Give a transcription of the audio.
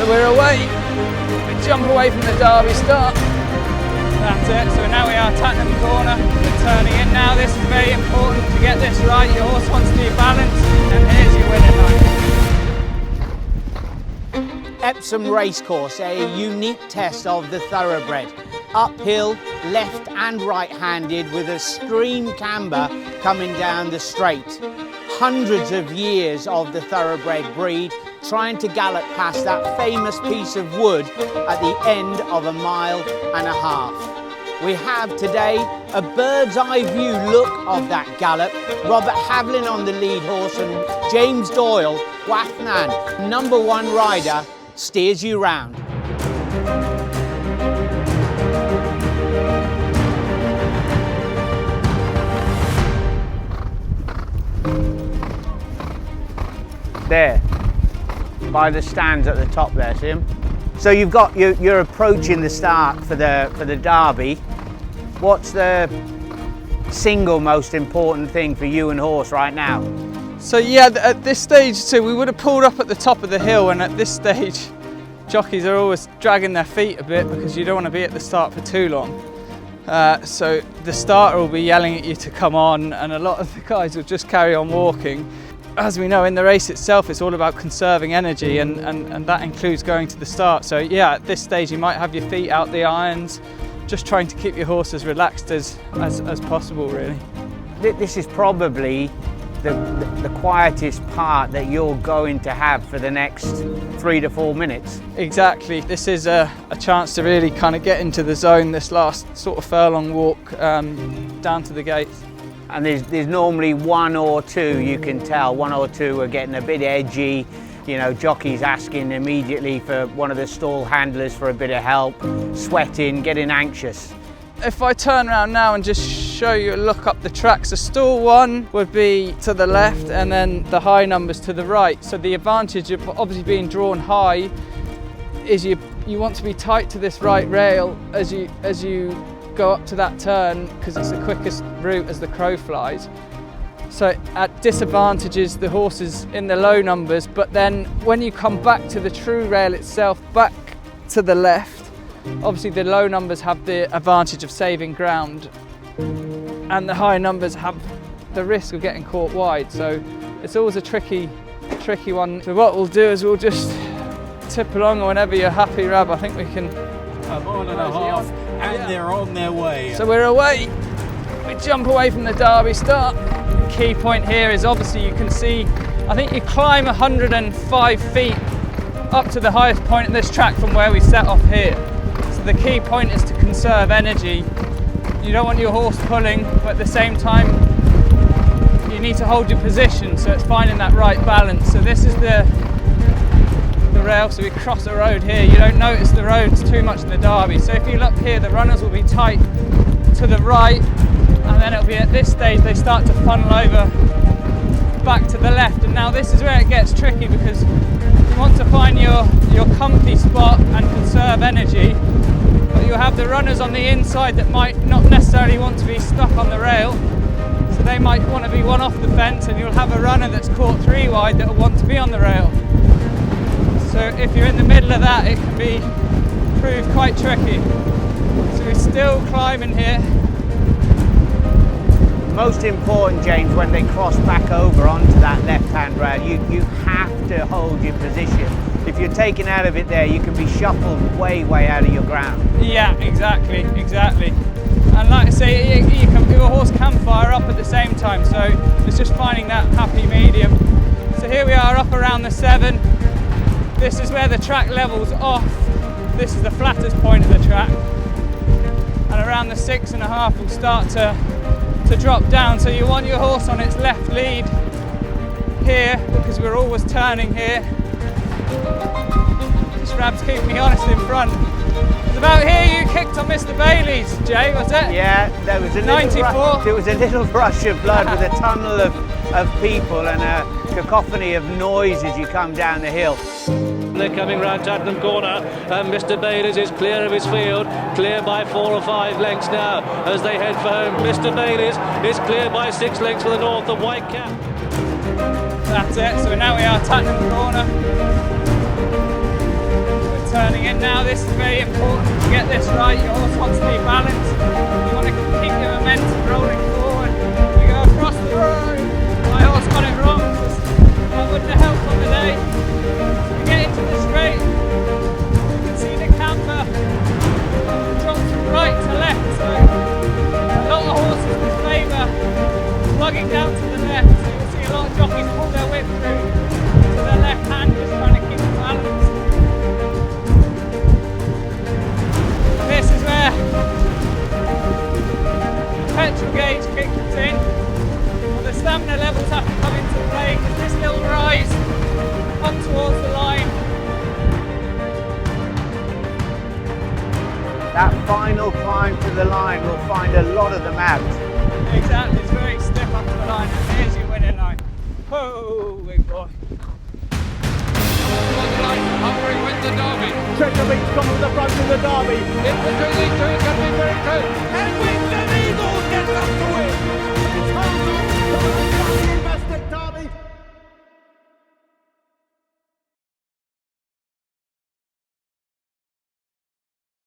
So we're away. We jump away from the Derby start. That's it. So now we are Wathnan corner. We're turning in now. This is very important to get this right. Your horse wants to be balanced, and here's your winning line. Epsom Racecourse, a unique test of the thoroughbred. Uphill, left and right-handed with a stream camber coming down the straight. Hundreds of years of the thoroughbred breed trying to gallop past that famous piece of wood at the end of a mile and a half. We have today a bird's eye view look of that gallop. Robert Havlin on the lead horse and James Doyle, Wathnan, #1 rider, steers you round. There, by the stands at the top there, see him? So you've got, you're approaching the start for the Derby. What's the single most important thing for you and horse right now? So yeah, at this stage, so we would have pulled up at the top of the hill, and at this stage, jockeys are always dragging their feet a bit because you don't want to be at the start for too long. So the starter will be yelling at you to come on, and a lot of the guys will just carry on walking. As we know, in the race itself, it's all about conserving energy, and that includes going to the start. So yeah, at this stage, you might have your feet out the irons, just trying to keep your horse as relaxed as possible, really. This is probably the quietest part that you're going to have for the next 3 to 4 minutes. Exactly. This is a chance to really kind of get into the zone, this last sort of furlong walk down to the gates. And there's normally one or two, you can tell, one or two are getting a bit edgy, you know, jockeys asking immediately for one of the stall handlers for a bit of help, sweating, getting anxious. If I turn around now and just show you a look up the track, so stall 1 would be to the left and then the high numbers to the right. So the advantage of obviously being drawn high is you want to be tight to this right rail as you go up to that turn, because it's the quickest route as the crow flies. So at disadvantages the horses in the low numbers, but then when you come back to the true rail itself, back to the left, obviously the low numbers have the advantage of saving ground, and the high numbers have the risk of getting caught wide. So it's always a tricky one. So what we'll do is we'll just tip along, or whenever you're happy, Rab, I think we can. A mile and a half, and they're on their way. So we're away. We jump away from the Derby start. The key point here is obviously you can see, I think you climb 105 feet up to the highest point of this track from where we set off here. So the key point is to conserve energy. You don't want your horse pulling, but at the same time you need to hold your position, so it's finding that right balance. So this is the rail, so we cross a road here. You don't notice the roads too much in the Derby. So if you look here, the runners will be tight to the right, and then it'll be at this stage they start to funnel over back to the left. And now this is where it gets tricky, because you want to find your comfy spot and conserve energy, but you'll have the runners on the inside that might not necessarily want to be stuck on the rail, so they might want to be one off the fence, and you'll have a runner that's caught 3 wide that will want to be on the rail. So if you're in the middle of that, it can prove quite tricky. So we're still climbing here. Most important, James, when they cross back over onto that left-hand rail, you have to hold your position. If you're taken out of it there, you can be shuffled way out of your ground. Yeah, exactly. And like I say, your horse can fire up at the same time, so it's just finding that happy medium. So here we are up around the 7. This is where the track levels off. This is the flattest point of the track. And around the 6.5 will start to drop down. So you want your horse on its left lead here, because we're always turning here. Just Rab's keeping me honest in front. It's about here you kicked on Mr. Bailey's, Jay, was it? Yeah, there was a 94. There was a little rush of blood with a tunnel of people and a cacophony of noise as you come down the hill. They're coming round Wathnan corner, and Mr. Bailey's is clear of his field, clear by 4 or 5 lengths now as they head for home. Mr. Bailey's is clear by 6 lengths for the north of Whitecap. That's it, so now we are Wathnan corner. in now. This is very important to get this right. Your horse wants to be balanced. You want to keep your momentum rolling forward. You go across the road. My horse got it wrong. That wouldn't have helped on the day. So we get into the straight. You can see the camber drops from right to left. So a lot of horses with favour plugging down to the left. So you'll see a lot of jockeys pull their whip through to their left hand, just trying to keep it balanced. This is where the petrol gauge kicks in. Well, the stamina levels have to come into play because this little rise up towards the line. That final climb to the line will find a lot of them out. Exactly, it's very stiff up to the line, and here's your winning line. Whoa, big boy. Hungary win the derby. Treasure Beach comes to the front of the derby. In between these two, it's going to be very close. And